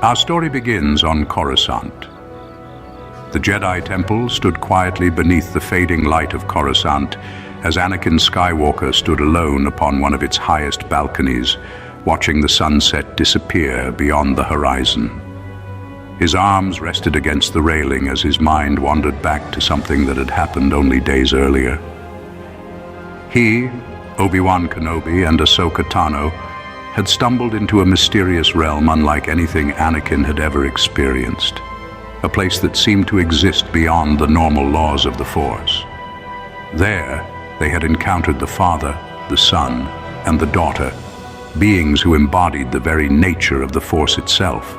Our story begins on Coruscant. The Jedi Temple stood quietly beneath the fading light of Coruscant as Anakin Skywalker stood alone upon one of its highest balconies, watching the sunset disappear beyond the horizon. His arms rested against the railing as his mind wandered back to something that had happened only days earlier. He, Obi-Wan Kenobi, and Ahsoka Tano had stumbled into a mysterious realm unlike anything Anakin had ever experienced, a place that seemed to exist beyond the normal laws of the Force. There, they had encountered the Father, the Son, and the Daughter, beings who embodied the very nature of the Force itself.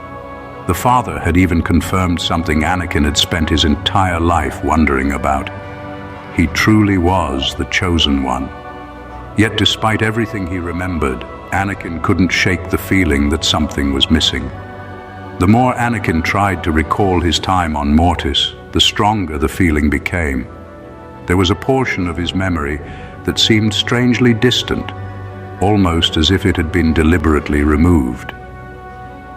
The Father had even confirmed something Anakin had spent his entire life wondering about. He truly was the Chosen One. Yet despite everything he remembered, Anakin couldn't shake the feeling that something was missing. The more Anakin tried to recall his time on Mortis, the stronger the feeling became. There was a portion of his memory that seemed strangely distant, almost as if it had been deliberately removed.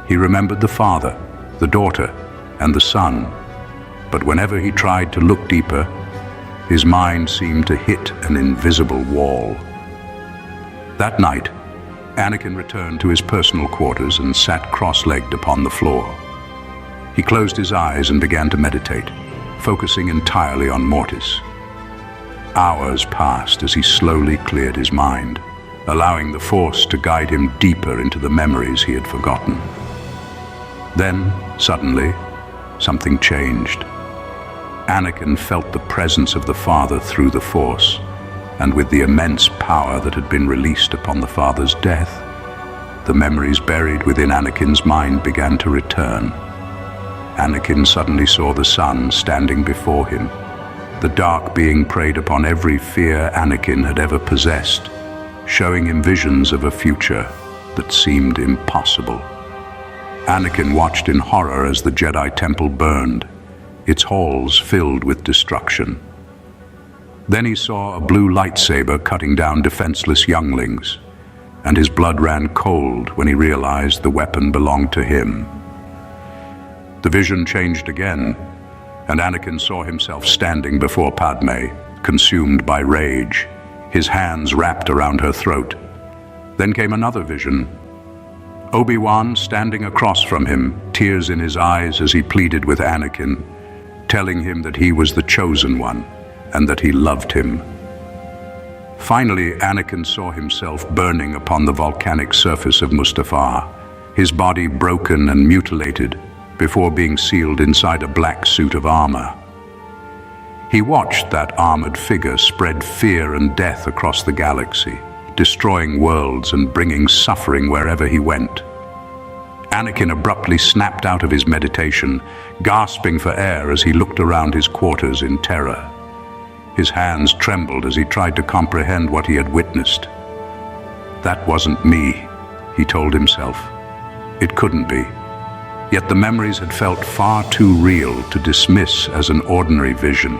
He remembered the Father, the Daughter, and the Son, but whenever he tried to look deeper, his mind seemed to hit an invisible wall. That night, Anakin returned to his personal quarters and sat cross-legged upon the floor. He closed his eyes and began to meditate, focusing entirely on Mortis. Hours passed as he slowly cleared his mind, allowing the Force to guide him deeper into the memories he had forgotten. Then, suddenly, something changed. Anakin felt the presence of the Father through the Force, and with the immense power that had been released upon the Father's death, the memories buried within Anakin's mind began to return. Anakin suddenly saw the Son standing before him, the dark being preyed upon every fear Anakin had ever possessed, showing him visions of a future that seemed impossible. Anakin watched in horror as the Jedi Temple burned, its halls filled with destruction. Then he saw a blue lightsaber cutting down defenseless younglings, and his blood ran cold when he realized the weapon belonged to him. The vision changed again, and Anakin saw himself standing before Padme, consumed by rage, his hands wrapped around her throat. Then came another vision. Obi-Wan standing across from him, tears in his eyes as he pleaded with Anakin, telling him that he was the Chosen One, and that he loved him. Finally, Anakin saw himself burning upon the volcanic surface of Mustafar, his body broken and mutilated before being sealed inside a black suit of armor. He watched that armored figure spread fear and death across the galaxy, destroying worlds and bringing suffering wherever he went. Anakin abruptly snapped out of his meditation, gasping for air as he looked around his quarters in terror. His hands trembled as he tried to comprehend what he had witnessed. That wasn't me, he told himself. It couldn't be. Yet the memories had felt far too real to dismiss as an ordinary vision.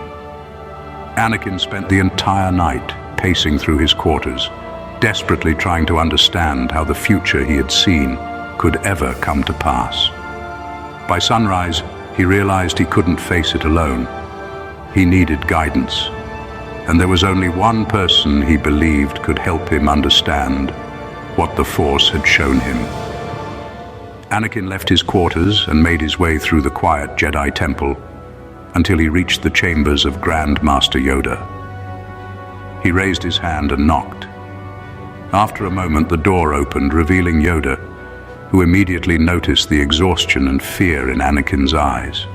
Anakin spent the entire night pacing through his quarters, desperately trying to understand how the future he had seen could ever come to pass. By sunrise, he realized he couldn't face it alone. He needed guidance. And there was only one person he believed could help him understand what the Force had shown him. Anakin left his quarters and made his way through the quiet Jedi Temple until he reached the chambers of Grand Master Yoda. He raised his hand and knocked. After a moment, the door opened, revealing Yoda, who immediately noticed the exhaustion and fear in Anakin's eyes.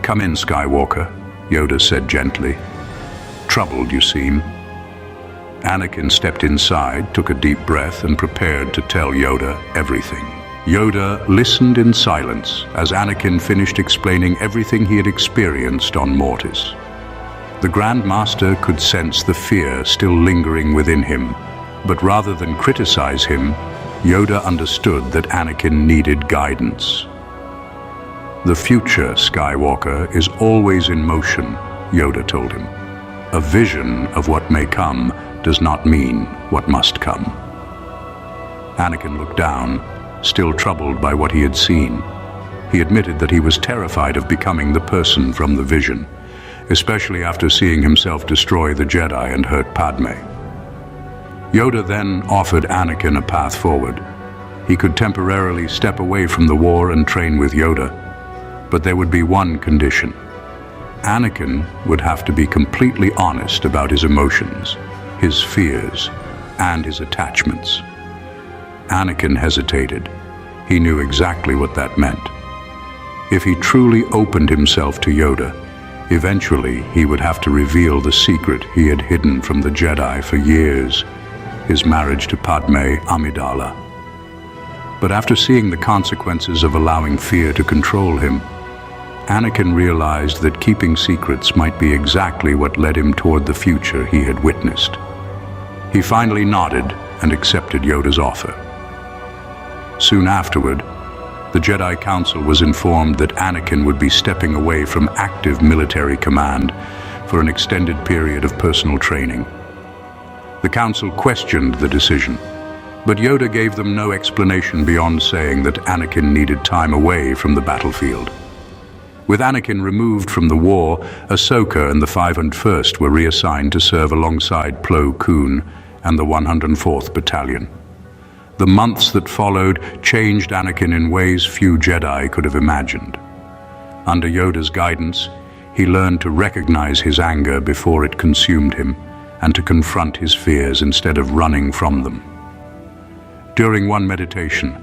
"Come in, Skywalker," Yoda said gently. "Troubled, you seem." Anakin stepped inside, took a deep breath, and prepared to tell Yoda everything. Yoda listened in silence as Anakin finished explaining everything he had experienced on Mortis. The Grand Master could sense the fear still lingering within him, but rather than criticize him, Yoda understood that Anakin needed guidance. "The future, Skywalker, is always in motion," Yoda told him. "A vision of what may come does not mean what must come." Anakin looked down, still troubled by what he had seen. he admitted that he was terrified of becoming the person from the vision, especially after seeing himself destroy the Jedi and hurt Padme. Yoda then offered Anakin a path forward. He could temporarily step away from the war and train with Yoda, but there would be one condition. Anakin would have to be completely honest about his emotions, his fears, and his attachments. Anakin hesitated. He knew exactly what that meant. If he truly opened himself to Yoda, eventually he would have to reveal the secret he had hidden from the Jedi for years, his marriage to Padme Amidala. But after seeing the consequences of allowing fear to control him, Anakin realized that keeping secrets might be exactly what led him toward the future he had witnessed. He finally nodded and accepted Yoda's offer. Soon afterward, the Jedi Council was informed that Anakin would be stepping away from active military command for an extended period of personal training. The Council questioned the decision, but Yoda gave them no explanation beyond saying that Anakin needed time away from the battlefield. With Anakin removed from the war, Ahsoka and the 501st were reassigned to serve alongside Plo Koon and the 104th Battalion. The months that followed changed Anakin in ways few Jedi could have imagined. Under Yoda's guidance, he learned to recognize his anger before it consumed him and to confront his fears instead of running from them. During one meditation,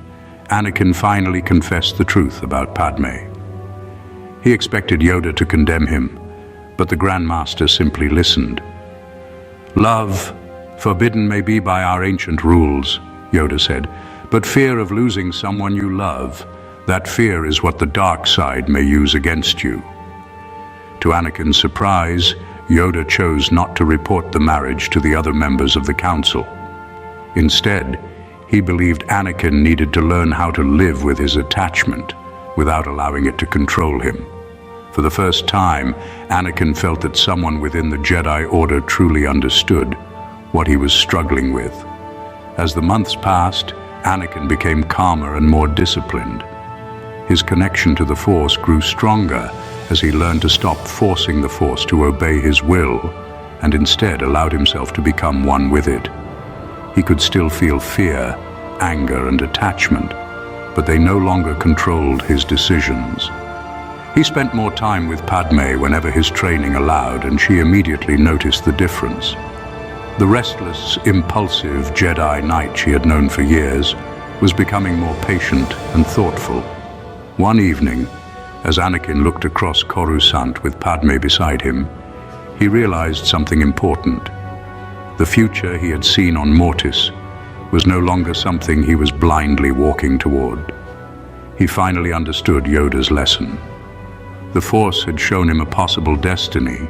Anakin finally confessed the truth about Padme. He expected Yoda to condemn him, but the Grand Master simply listened. "Love, forbidden may be by our ancient rules," Yoda said, "but fear of losing someone you love, that fear is what the dark side may use against you." To Anakin's surprise, Yoda chose not to report the marriage to the other members of the Council. Instead, he believed Anakin needed to learn how to live with his attachment without allowing it to control him. For the first time, Anakin felt that someone within the Jedi Order truly understood what he was struggling with. As the months passed, Anakin became calmer and more disciplined. His connection to the Force grew stronger as he learned to stop forcing the Force to obey his will and instead allowed himself to become one with it. He could still feel fear, anger, and attachment, but they no longer controlled his decisions. He spent more time with Padme whenever his training allowed, and she immediately noticed the difference. The restless, impulsive Jedi Knight she had known for years was becoming more patient and thoughtful. One evening, as Anakin looked across Coruscant with Padme beside him, he realized something important. The future he had seen on Mortis was no longer something he was blindly walking toward. He finally understood Yoda's lesson. The Force had shown him a possible destiny,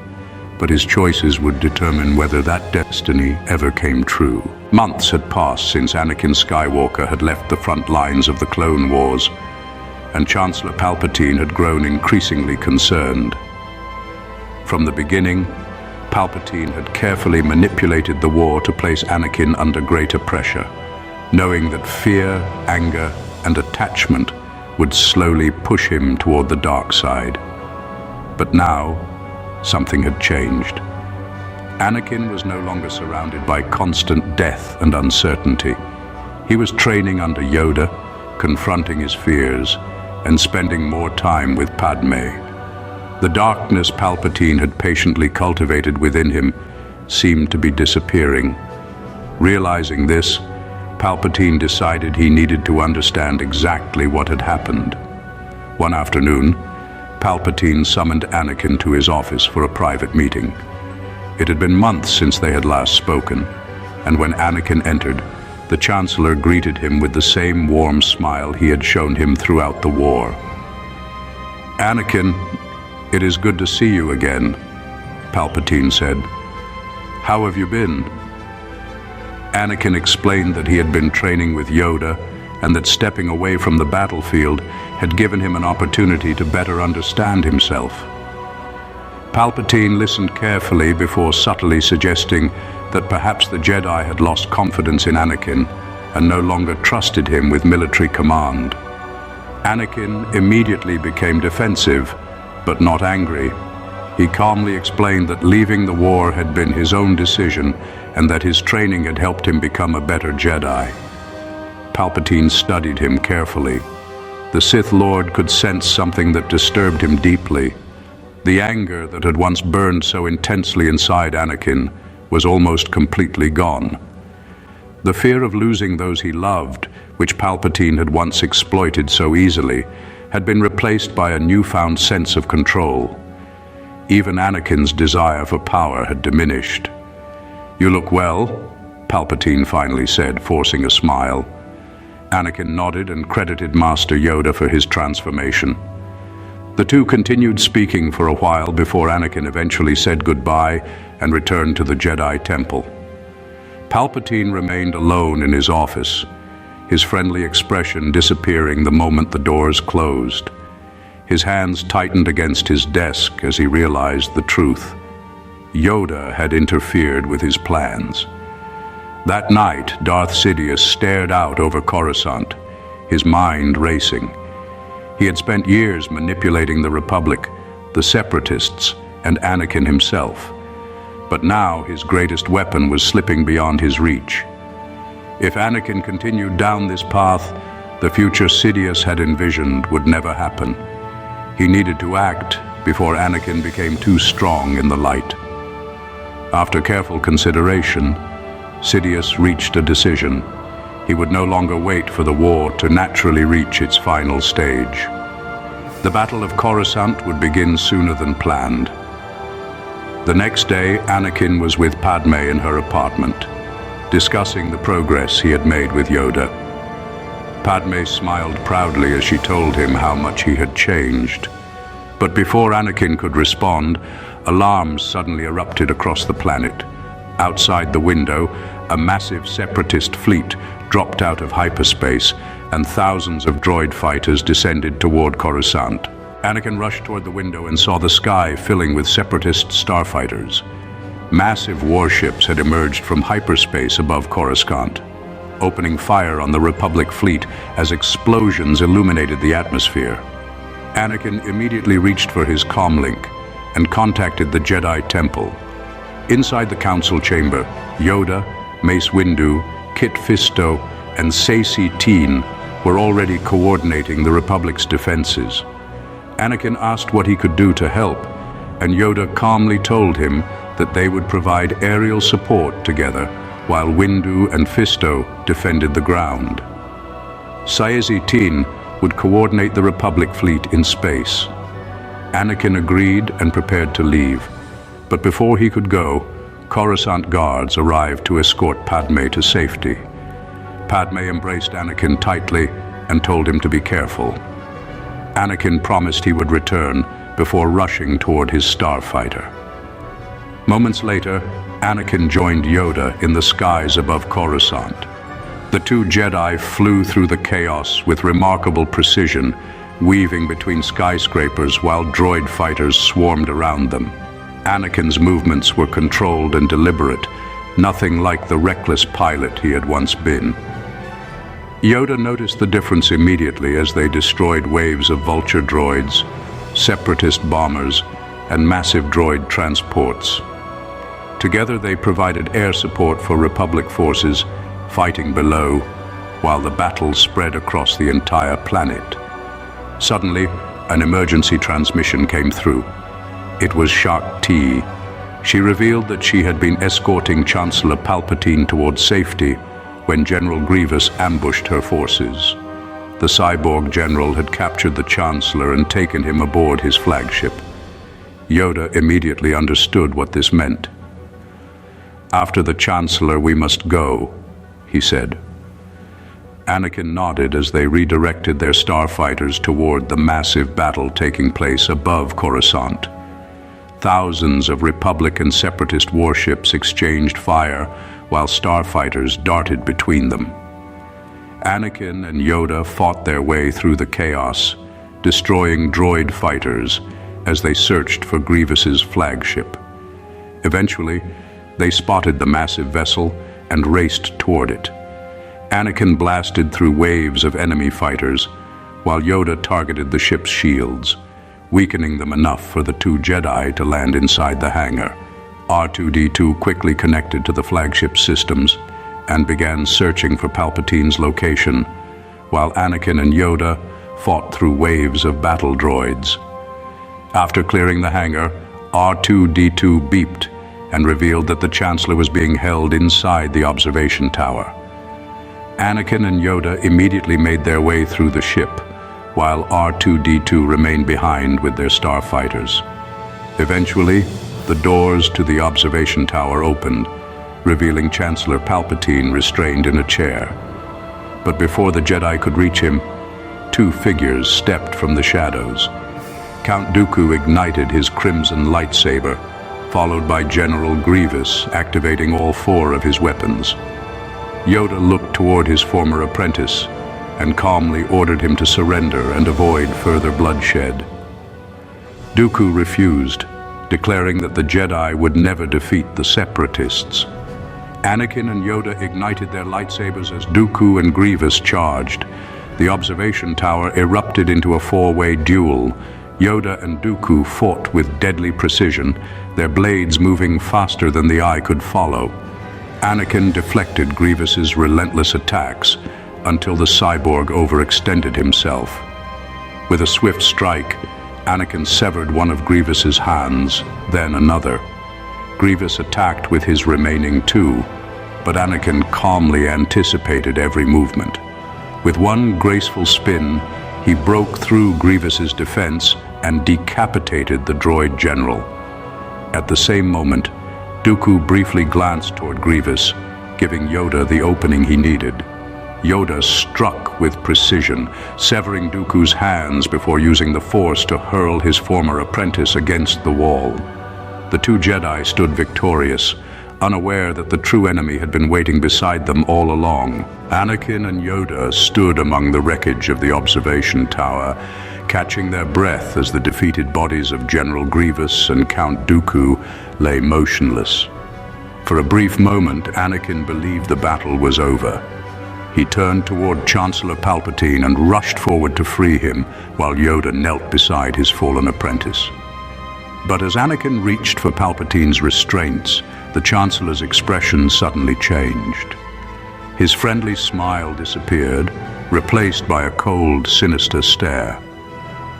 but his choices would determine whether that destiny ever came true. Months had passed since Anakin Skywalker had left the front lines of the Clone Wars, and Chancellor Palpatine had grown increasingly concerned. From the beginning, Palpatine had carefully manipulated the war to place Anakin under greater pressure, knowing that fear, anger, and attachment would slowly push him toward the dark side. But now, something had changed. Anakin was no longer surrounded by constant death and uncertainty. He was training under Yoda, confronting his fears, and spending more time with Padme. The darkness Palpatine had patiently cultivated within him seemed to be disappearing. Realizing this, Palpatine decided he needed to understand exactly what had happened. One afternoon, Palpatine summoned Anakin to his office for a private meeting. It had been months since they had last spoken, and when Anakin entered, the Chancellor greeted him with the same warm smile he had shown him throughout the war. "Anakin, it is good to see you again," Palpatine said. "How have you been?" Anakin explained that he had been training with Yoda and that stepping away from the battlefield had given him an opportunity to better understand himself. Palpatine listened carefully before subtly suggesting that perhaps the Jedi had lost confidence in Anakin and no longer trusted him with military command. Anakin immediately became defensive, but not angry. He calmly explained that leaving the war had been his own decision and that his training had helped him become a better Jedi. Palpatine studied him carefully. The Sith Lord could sense something that disturbed him deeply. The anger that had once burned so intensely inside Anakin was almost completely gone. The fear of losing those he loved, which Palpatine had once exploited so easily, had been replaced by a newfound sense of control. Even Anakin's desire for power had diminished. "You look well," Palpatine finally said, forcing a smile. Anakin nodded and credited Master Yoda for his transformation. The two continued speaking for a while before Anakin eventually said goodbye and returned to the Jedi Temple. Palpatine remained alone in his office, his friendly expression disappearing the moment the doors closed. His hands tightened against his desk as he realized the truth. Yoda had interfered with his plans. That night, Darth Sidious stared out over Coruscant, his mind racing. He had spent years manipulating the Republic, the Separatists, and Anakin himself. But now his greatest weapon was slipping beyond his reach. If Anakin continued down this path, the future Sidious had envisioned would never happen. He needed to act before Anakin became too strong in the light. After careful consideration, Sidious reached a decision. He would no longer wait for the war to naturally reach its final stage. The Battle of Coruscant would begin sooner than planned. The next day, Anakin was with Padme in her apartment, discussing the progress he had made with Yoda. Padme smiled proudly as she told him how much he had changed. But before Anakin could respond, alarms suddenly erupted across the planet. Outside the window, a massive separatist fleet dropped out of hyperspace, and thousands of droid fighters descended toward Coruscant. Anakin rushed toward the window and saw the sky filling with separatist starfighters. Massive warships had emerged from hyperspace above Coruscant, opening fire on the Republic fleet as explosions illuminated the atmosphere. Anakin immediately reached for his comlink and contacted the Jedi Temple. Inside the council chamber, Yoda, Mace Windu, Kit Fisto, and Saesee Tiin were already coordinating the Republic's defenses. Anakin asked what he could do to help, and Yoda calmly told him that they would provide aerial support together while Windu and Fisto defended the ground. Saesee Tiin would coordinate the Republic fleet in space. Anakin agreed and prepared to leave, but before he could go, Coruscant guards arrived to escort Padme to safety. Padme embraced Anakin tightly and told him to be careful. Anakin promised he would return before rushing toward his starfighter. Moments later, Anakin joined Yoda in the skies above Coruscant. The two Jedi flew through the chaos with remarkable precision, weaving between skyscrapers while droid fighters swarmed around them. Anakin's movements were controlled and deliberate, nothing like the reckless pilot he had once been. Yoda noticed the difference immediately as they destroyed waves of vulture droids, separatist bombers, and massive droid transports. Together they provided air support for Republic forces fighting below, while the battle spread across the entire planet. Suddenly, an emergency transmission came through. It was Shaak Ti. She revealed that she had been escorting Chancellor Palpatine towards safety when General Grievous ambushed her forces. The cyborg general had captured the Chancellor and taken him aboard his flagship. Yoda immediately understood what this meant. "After the Chancellor, we must go," he said. Anakin nodded as they redirected their starfighters toward the massive battle taking place above Coruscant. Thousands of Republic and Separatist warships exchanged fire while starfighters darted between them. Anakin and Yoda fought their way through the chaos, destroying droid fighters as they searched for Grievous's flagship. Eventually, they spotted the massive vessel and raced toward it. Anakin blasted through waves of enemy fighters, while Yoda targeted the ship's shields, weakening them enough for the two Jedi to land inside the hangar. R2-D2 quickly connected to the flagship systems and began searching for Palpatine's location, while Anakin and Yoda fought through waves of battle droids. After clearing the hangar, R2-D2 beeped and revealed that the Chancellor was being held inside the observation tower. Anakin and Yoda immediately made their way through the ship, while R2-D2 remained behind with their starfighters. Eventually, the doors to the observation tower opened, revealing Chancellor Palpatine restrained in a chair. But before the Jedi could reach him, two figures stepped from the shadows. Count Dooku ignited his crimson lightsaber, followed by General Grievous activating all four of his weapons. Yoda looked toward his former apprentice and calmly ordered him to surrender and avoid further bloodshed. Dooku refused, declaring that the Jedi would never defeat the Separatists. Anakin and Yoda ignited their lightsabers as Dooku and Grievous charged. The observation tower erupted into a four-way duel. Yoda and Dooku fought with deadly precision, their blades moving faster than the eye could follow. Anakin deflected Grievous's relentless attacks until the cyborg overextended himself. With a swift strike, Anakin severed one of Grievous's hands, then another. Grievous attacked with his remaining two, but Anakin calmly anticipated every movement. With one graceful spin, he broke through Grievous's defense and decapitated the droid general. At the same moment, Dooku briefly glanced toward Grievous, giving Yoda the opening he needed. Yoda struck with precision, severing Dooku's hands before using the Force to hurl his former apprentice against the wall. The two Jedi stood victorious, unaware that the true enemy had been waiting beside them all along. Anakin and Yoda stood among the wreckage of the observation tower, catching their breath as the defeated bodies of General Grievous and Count Dooku lay motionless. For a brief moment, Anakin believed the battle was over. He turned toward Chancellor Palpatine and rushed forward to free him, while Yoda knelt beside his fallen apprentice. But as Anakin reached for Palpatine's restraints, the Chancellor's expression suddenly changed. His friendly smile disappeared, replaced by a cold, sinister stare.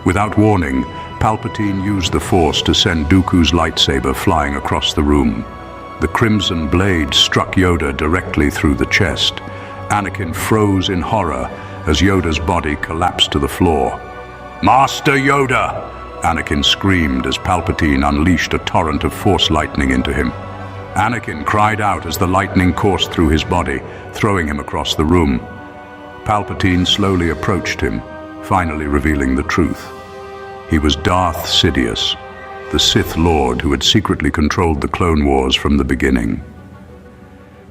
Without warning, Palpatine used the Force to send Dooku's lightsaber flying across the room. The crimson blade struck Yoda directly through the chest. Anakin froze in horror as Yoda's body collapsed to the floor. "Master Yoda!" Anakin screamed as Palpatine unleashed a torrent of Force lightning into him. Anakin cried out as the lightning coursed through his body, throwing him across the room. Palpatine slowly approached him, finally revealing the truth. He was Darth Sidious, the Sith Lord who had secretly controlled the Clone Wars from the beginning.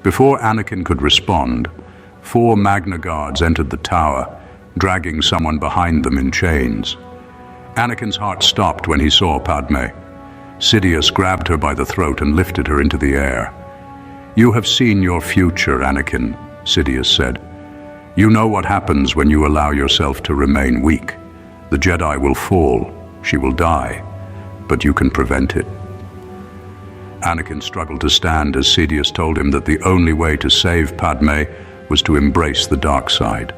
Before Anakin could respond, 4 Magna Guards entered the tower, dragging someone behind them in chains. Anakin's heart stopped when he saw Padme. Sidious grabbed her by the throat and lifted her into the air. "You have seen your future, Anakin," Sidious said. "You know what happens when you allow yourself to remain weak. The Jedi will fall, she will die, but you can prevent it." Anakin struggled to stand as Sidious told him that the only way to save Padme was to embrace the dark side.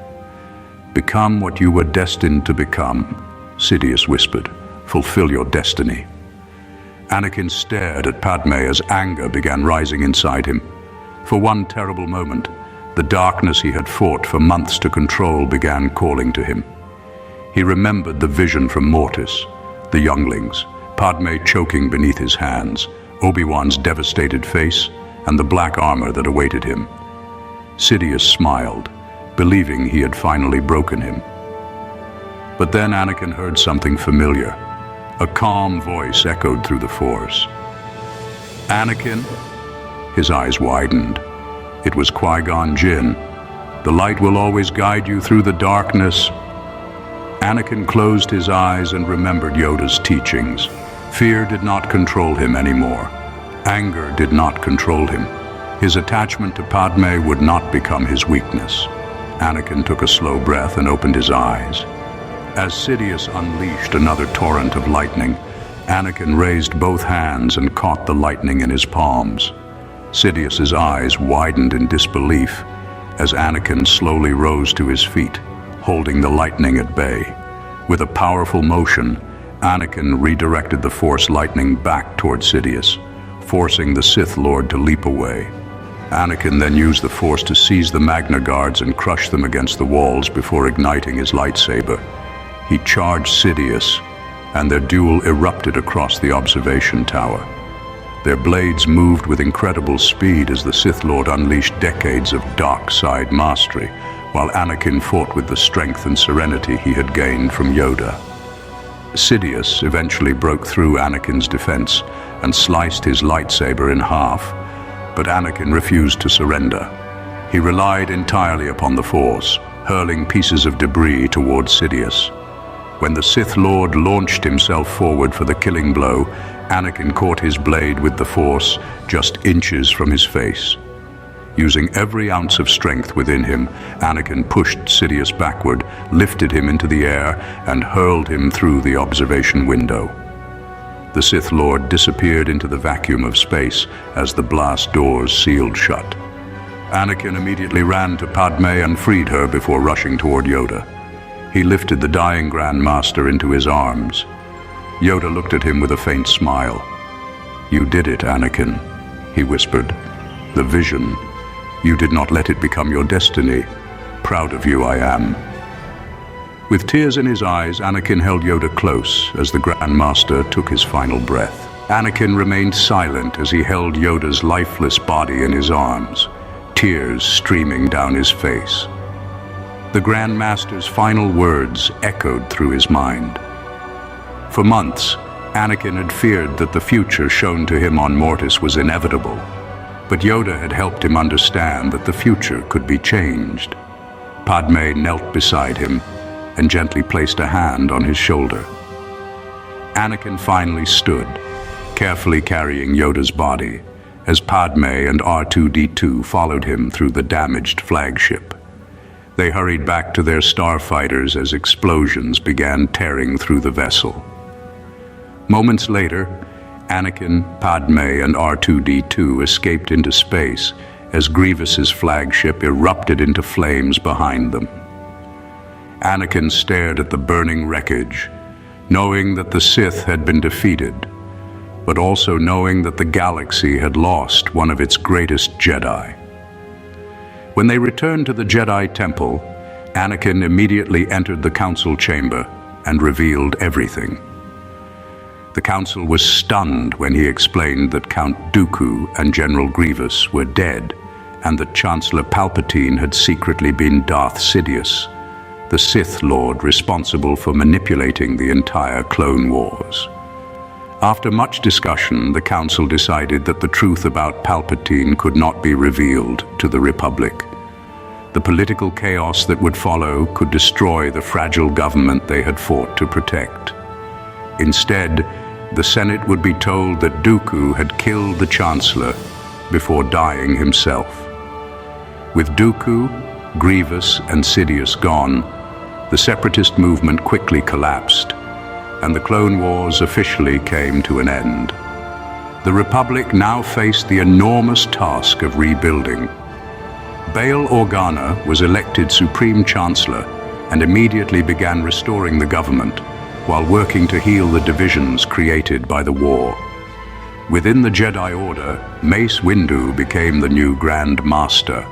"Become what you were destined to become," Sidious whispered. "Fulfill your destiny." Anakin stared at Padme as anger began rising inside him. For one terrible moment, the darkness he had fought for months to control began calling to him. He remembered the vision from Mortis, the younglings, Padme choking beneath his hands, Obi-Wan's devastated face, and the black armor that awaited him. Sidious smiled, believing he had finally broken him. But then Anakin heard something familiar. A calm voice echoed through the Force. "Anakin?" His eyes widened. It was Qui-Gon Jinn. "The light will always guide you through the darkness." Anakin closed his eyes and remembered Yoda's teachings. Fear did not control him anymore. Anger did not control him. His attachment to Padme would not become his weakness. Anakin took a slow breath and opened his eyes. As Sidious unleashed another torrent of lightning, Anakin raised both hands and caught the lightning in his palms. Sidious's eyes widened in disbelief as Anakin slowly rose to his feet, holding the lightning at bay. With a powerful motion, Anakin redirected the Force lightning back toward Sidious, forcing the Sith Lord to leap away. Anakin then used the Force to seize the Magna Guards and crush them against the walls before igniting his lightsaber. He charged Sidious, and their duel erupted across the observation tower. Their blades moved with incredible speed as the Sith Lord unleashed decades of dark side mastery, while Anakin fought with the strength and serenity he had gained from Yoda. Sidious eventually broke through Anakin's defense and sliced his lightsaber in half, but Anakin refused to surrender. He relied entirely upon the Force, hurling pieces of debris toward Sidious. When the Sith Lord launched himself forward for the killing blow, Anakin caught his blade with the Force just inches from his face. Using every ounce of strength within him, Anakin pushed Sidious backward, lifted him into the air, and hurled him through the observation window. The Sith Lord disappeared into the vacuum of space as the blast doors sealed shut. Anakin immediately ran to Padme and freed her before rushing toward Yoda. He lifted the dying Grand Master into his arms. Yoda looked at him with a faint smile. "You did it, Anakin," he whispered. "The vision. You did not let it become your destiny. Proud of you I am." With tears in his eyes, Anakin held Yoda close as the Grand Master took his final breath. Anakin remained silent as he held Yoda's lifeless body in his arms, tears streaming down his face. The Grand Master's final words echoed through his mind. For months, Anakin had feared that the future shown to him on Mortis was inevitable, but Yoda had helped him understand that the future could be changed. Padme knelt beside him and gently placed a hand on his shoulder. Anakin finally stood, carefully carrying Yoda's body, as Padme and R2-D2 followed him through the damaged flagship. They hurried back to their starfighters as explosions began tearing through the vessel. Moments later, Anakin, Padme, and R2-D2 escaped into space as Grievous's flagship erupted into flames behind them. Anakin stared at the burning wreckage, knowing that the Sith had been defeated, but also knowing that the galaxy had lost one of its greatest Jedi. When they returned to the Jedi Temple, Anakin immediately entered the council chamber and revealed everything. The council was stunned when he explained that Count Dooku and General Grievous were dead, and that Chancellor Palpatine had secretly been Darth Sidious, the Sith Lord responsible for manipulating the entire Clone Wars. After much discussion, the council decided that the truth about Palpatine could not be revealed to the Republic. The political chaos that would follow could destroy the fragile government they had fought to protect. Instead, the Senate would be told that Dooku had killed the Chancellor before dying himself. With Dooku, Grievous, and Sidious gone, the separatist movement quickly collapsed, and the Clone Wars officially came to an end. The Republic now faced the enormous task of rebuilding. Bail Organa was elected Supreme Chancellor and immediately began restoring the government, while working to heal the divisions created by the war. Within the Jedi Order, Mace Windu became the new Grand Master,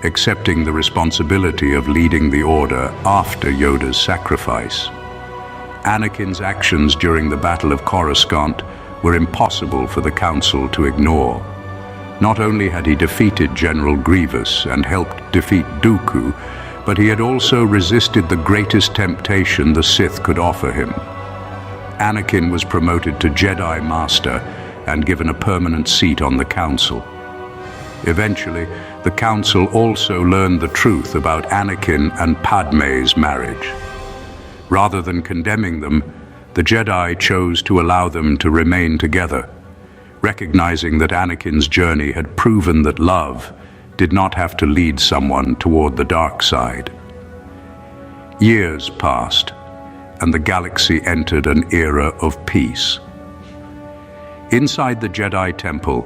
accepting the responsibility of leading the Order after Yoda's sacrifice. Anakin's actions during the Battle of Coruscant were impossible for the Council to ignore. Not only had he defeated General Grievous and helped defeat Dooku, but he had also resisted the greatest temptation the Sith could offer him. Anakin was promoted to Jedi Master and given a permanent seat on the Council. Eventually, the Council also learned the truth about Anakin and Padme's marriage. Rather than condemning them, the Jedi chose to allow them to remain together, recognizing that Anakin's journey had proven that love did not have to lead someone toward the dark side. Years passed, and the galaxy entered an era of peace. Inside the Jedi Temple,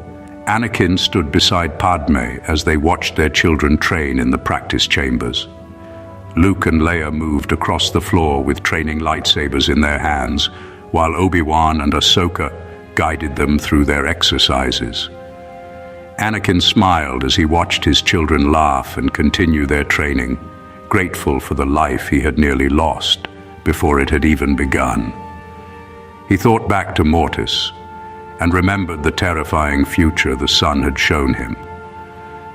Anakin stood beside Padme as they watched their children train in the practice chambers. Luke and Leia moved across the floor with training lightsabers in their hands, while Obi-Wan and Ahsoka guided them through their exercises. Anakin smiled as he watched his children laugh and continue their training, grateful for the life he had nearly lost before it had even begun. He thought back to Mortis and remembered the terrifying future the son had shown him.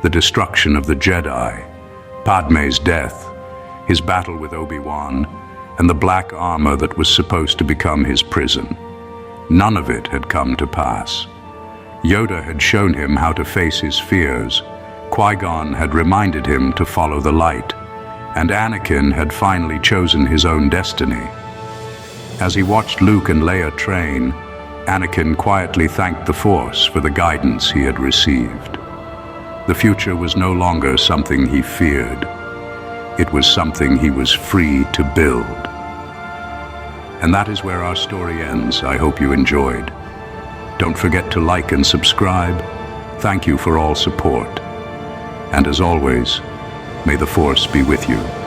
The destruction of the Jedi, Padme's death, his battle with Obi-Wan, and the black armor that was supposed to become his prison. None of it had come to pass. Yoda had shown him how to face his fears, Qui-Gon had reminded him to follow the light, and Anakin had finally chosen his own destiny. As he watched Luke and Leia train, Anakin quietly thanked the Force for the guidance he had received. The future was no longer something he feared. It was something he was free to build. And that is where our story ends. I hope you enjoyed. Don't forget to like and subscribe. Thank you for all support. And as always, may the Force be with you.